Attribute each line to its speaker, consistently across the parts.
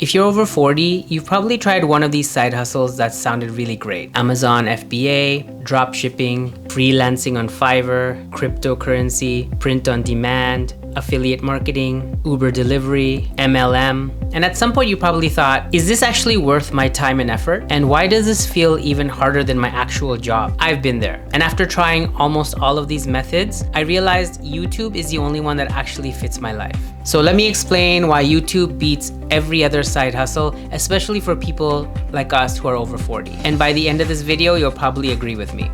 Speaker 1: If you're over 40, you've probably tried one of these side hustles that sounded really great. Amazon FBA, dropshipping, freelancing on Fiverr, cryptocurrency, print on demand, affiliate marketing, Uber delivery, MLM. And at some point you probably thought, is this actually worth my time and effort? And why does this feel even harder than my actual job? I've been there. And after trying almost all of these methods, I realized YouTube is the only one that actually fits my life. So let me explain why YouTube beats every other side hustle, especially for people like us who are over 40. And by the end of this video, you'll probably agree with me.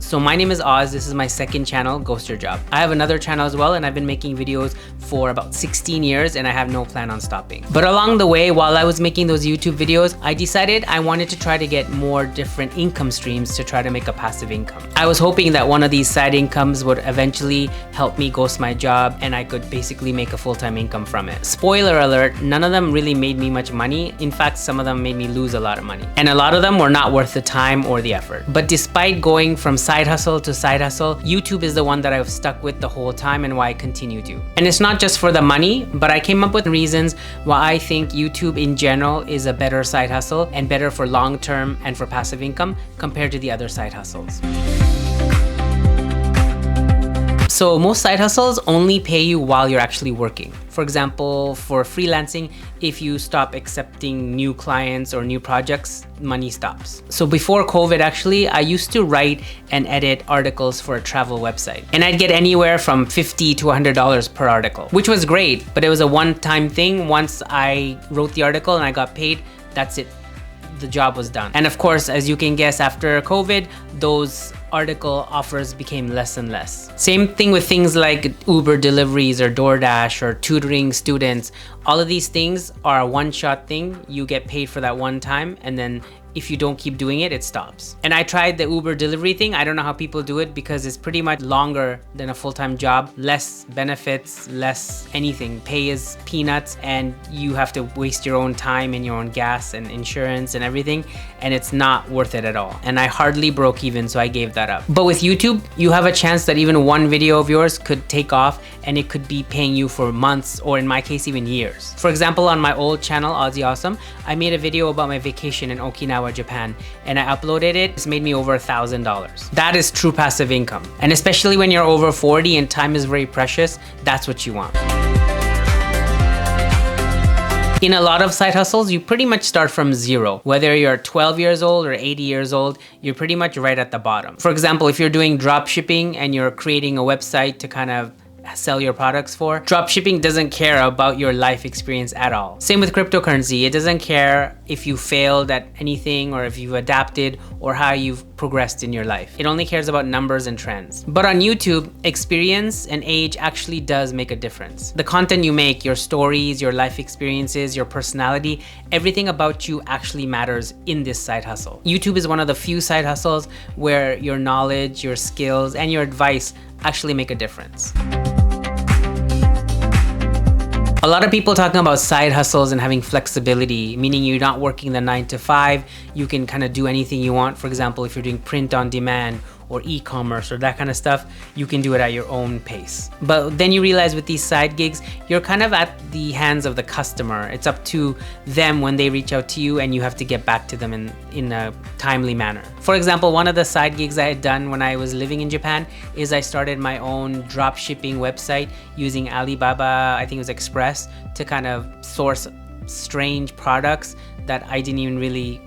Speaker 1: So my name is Oz, this is my second channel, Ghost Your Job. I have another channel as well, and I've been making videos for about 16 years and I have no plan on stopping. But along the way, while I was making those YouTube videos, I decided I wanted to try to get more different income streams to try to make a passive income. I was hoping that one of these side incomes would eventually help me ghost my job and I could basically make a full-time income from it. Spoiler alert, none of them really made me much money. In fact, some of them made me lose a lot of money. And a lot of them were not worth the time or the effort. But despite going from side hustle to side hustle, YouTube is the one that I've stuck with the whole time and why I continue to. And it's not just for the money, but I came up with reasons why I think YouTube in general is a better side hustle and better for long-term and for passive income compared to the other side hustles. So most side hustles only pay you while you're actually working. For example, for freelancing, if you stop accepting new clients or new projects, money stops. So before COVID, actually, I used to write and edit articles for a travel website. And I'd get anywhere from $50 to $100 per article, which was great, but it was a one-time thing. Once I wrote the article and I got paid, that's it. The job was done. And of course, as you can guess, after COVID, those article offers became less and less. Same thing with things like Uber deliveries or DoorDash or tutoring students. All of these things are a one-shot thing. You get paid for that one time, and then if you don't keep doing it, it stops. And I tried the Uber delivery thing. I don't know how people do it because it's pretty much longer than a full-time job, less benefits, less anything. Pay is peanuts and you have to waste your own time and your own gas and insurance and everything, and it's not worth it at all. And I hardly broke even, so I gave that up. But with YouTube, you have a chance that even one video of yours could take off and it could be paying you for months, or in my case, even years. For example, on my old channel, Aussie Awesome, I made a video about my vacation in Okinawa, Japan, and I uploaded it. It's made me over $1,000. That is true passive income. And especially when you're over 40 and time is very precious, that's what you want. In a lot of side hustles, you pretty much start from zero. Whether you're 12 years old or 80 years old, you're pretty much right at the bottom. For example, if you're doing drop shipping and you're creating a website to kind of sell your products for, dropshipping doesn't care about your life experience at all. Same with cryptocurrency. It doesn't care if you failed at anything or if you've adapted or how you've progressed in your life. It only cares about numbers and trends. But on YouTube, experience and age actually does make a difference. The content you make, your stories, your life experiences, your personality, everything about you actually matters in this side hustle. YouTube is one of the few side hustles where your knowledge, your skills, and your advice actually make a difference. A lot of people talking about side hustles and having flexibility, meaning you're not working the 9 to 5, you can kind of do anything you want. For example, if you're doing print on demand or e-commerce or that kind of stuff, you can do it at your own pace. But then you realize with these side gigs, you're kind of at the hands of the customer. It's up to them when they reach out to you and you have to get back to them in a timely manner. For example, one of the side gigs I had done when I was living in Japan is I started my own drop shipping website using Alibaba, I think it was Express, to kind of source strange products that I didn't even really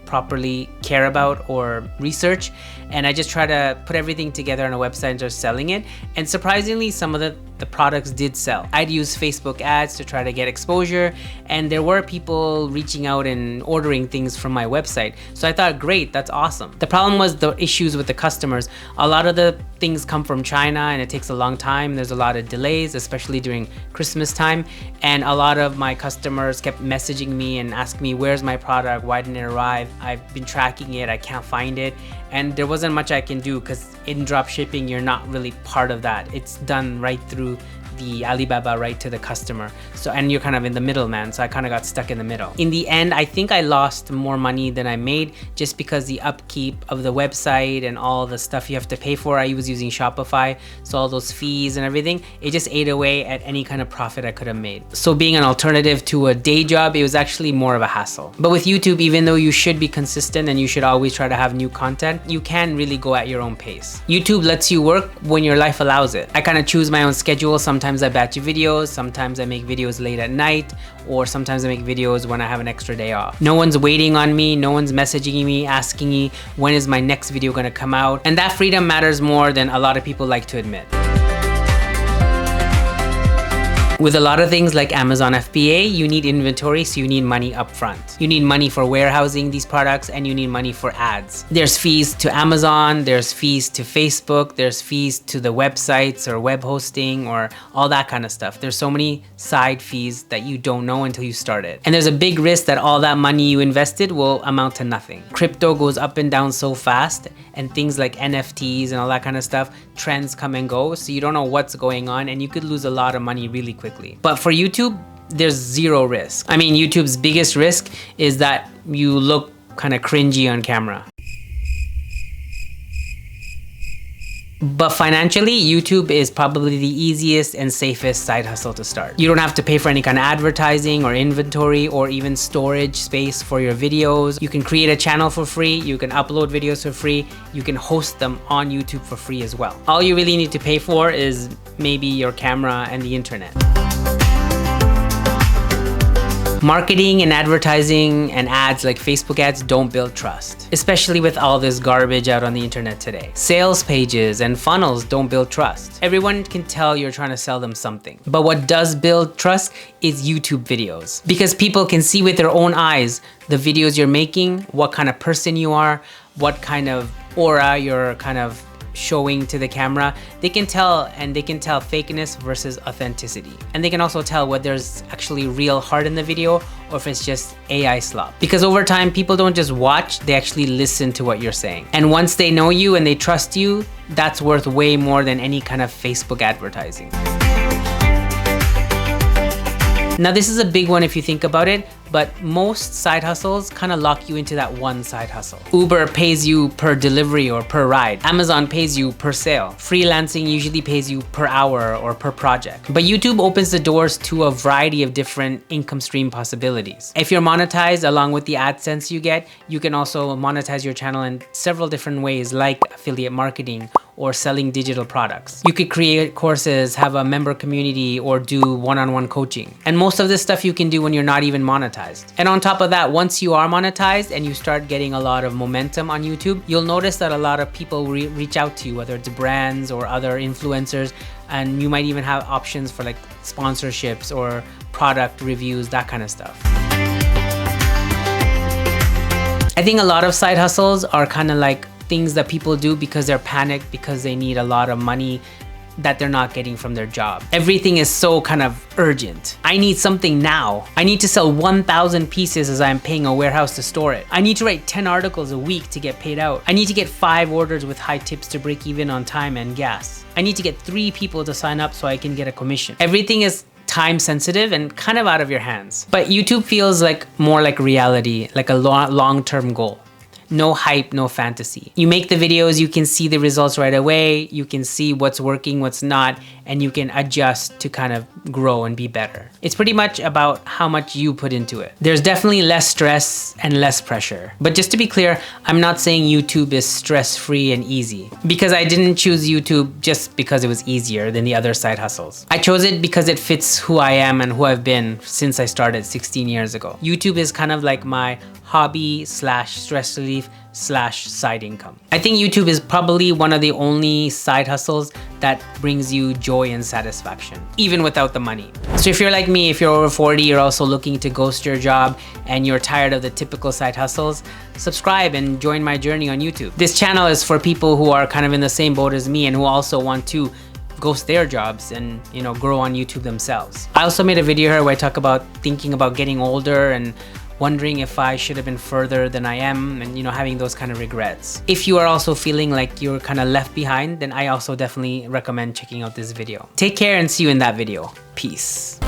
Speaker 1: properly care about or research, and I just try to put everything together on a website and start selling it. And surprisingly, some of the products did sell. I'd use Facebook ads to try to get exposure, and there were people reaching out and ordering things from my website. So I thought, great, that's awesome. The problem was the issues with the customers. A lot of the things come from China and it takes a long time. There's a lot of delays, especially during Christmas time. And a lot of my customers kept messaging me and asking me, where's my product? Why didn't it arrive? I've been tracking it, I can't find it. And there wasn't much I can do because in drop shipping, you're not really part of that. It's done right through the Alibaba right to the customer. So, and you're kind of in the middleman. So I kind of got stuck in the middle. In the end, I think I lost more money than I made just because the upkeep of the website and all the stuff you have to pay for. I was using Shopify. So all those fees and everything, it just ate away at any kind of profit I could have made. So being an alternative to a day job, it was actually more of a hassle. But with YouTube, even though you should be consistent and you should always try to have new content, you can really go at your own pace. YouTube lets you work when your life allows it. I kind of choose my own schedule. Sometimes I batch videos, sometimes I make videos late at night, or sometimes I make videos when I have an extra day off. No one's waiting on me, no one's messaging me, asking me when is my next video gonna come out. And that freedom matters more than a lot of people like to admit. With a lot of things like Amazon FBA, you need inventory, so you need money up front. You need money for warehousing these products, and you need money for ads. There's fees to Amazon, there's fees to Facebook, there's fees to the websites or web hosting or all that kind of stuff. There's so many side fees that you don't know until you start it. And there's a big risk that all that money you invested will amount to nothing. Crypto goes up and down so fast, and things like NFTs and all that kind of stuff, trends come and go, so you don't know what's going on, and you could lose a lot of money really quickly. But for YouTube, there's zero risk. I mean, YouTube's biggest risk is that you look kind of cringy on camera. But financially, YouTube is probably the easiest and safest side hustle to start. You don't have to pay for any kind of advertising or inventory or even storage space for your videos. You can create a channel for free. You can upload videos for free. You can host them on YouTube for free as well. All you really need to pay for is maybe your camera and the internet. Marketing and advertising and ads like Facebook ads don't build trust, especially with all this garbage out on the internet today. Sales pages and funnels don't build trust. Everyone can tell you're trying to sell them something. But what does build trust is YouTube videos, because people can see with their own eyes the videos you're making, what kind of person you are, what kind of aura you're kind of showing to the camera. They can tell, and they can tell fakeness versus authenticity. And they can also tell whether there's actually real heart in the video or if it's just AI slop. Because over time, people don't just watch, they actually listen to what you're saying. And once they know you and they trust you, that's worth way more than any kind of Facebook advertising. Now, this is a big one if you think about it, but most side hustles kind of lock you into that one side hustle. Uber pays you per delivery or per ride. Amazon pays you per sale. Freelancing usually pays you per hour or per project. But YouTube opens the doors to a variety of different income stream possibilities. If you're monetized along with the AdSense you get, you can also monetize your channel in several different ways, like affiliate marketing or selling digital products. You could create courses, have a member community, or do one-on-one coaching. And most of this stuff you can do when you're not even monetized. And on top of that, once you are monetized and you start getting a lot of momentum on YouTube, you'll notice that a lot of people reach out to you, whether it's brands or other influencers, and you might even have options for like sponsorships or product reviews, that kind of stuff. I think a lot of side hustles are kind of like things that people do because they're panicked, because they need a lot of money that they're not getting from their job. Everything is so kind of urgent. I need something now. I need to sell 1,000 pieces as I'm paying a warehouse to store it. I need to write 10 articles a week to get paid out. I need to get 5 orders with high tips to break even on time and gas. I need to get 3 people to sign up so I can get a commission. Everything is time sensitive and kind of out of your hands. But YouTube feels like more like reality, like a long-term goal. No hype, no fantasy. You make the videos, you can see the results right away, you can see what's working, what's not, and you can adjust to kind of grow and be better. It's pretty much about how much you put into it. There's definitely less stress and less pressure. But just to be clear, I'm not saying YouTube is stress-free and easy, because I didn't choose YouTube just because it was easier than the other side hustles. I chose it because it fits who I am and who I've been since I started 16 years ago. YouTube is kind of like my hobby / stress relief / side income. I think YouTube is probably one of the only side hustles that brings you joy and satisfaction, even without the money. So if you're like me, if you're over 40, you're also looking to ghost your job and you're tired of the typical side hustles, subscribe and join my journey on YouTube. This channel is for people who are kind of in the same boat as me and who also want to ghost their jobs and, you know, grow on YouTube themselves. I also made a video here where I talk about thinking about getting older and wondering if I should have been further than I am, and having those kind of regrets. If you are also feeling like you're kind of left behind, then I also definitely recommend checking out this video. Take care and see you in that video. Peace.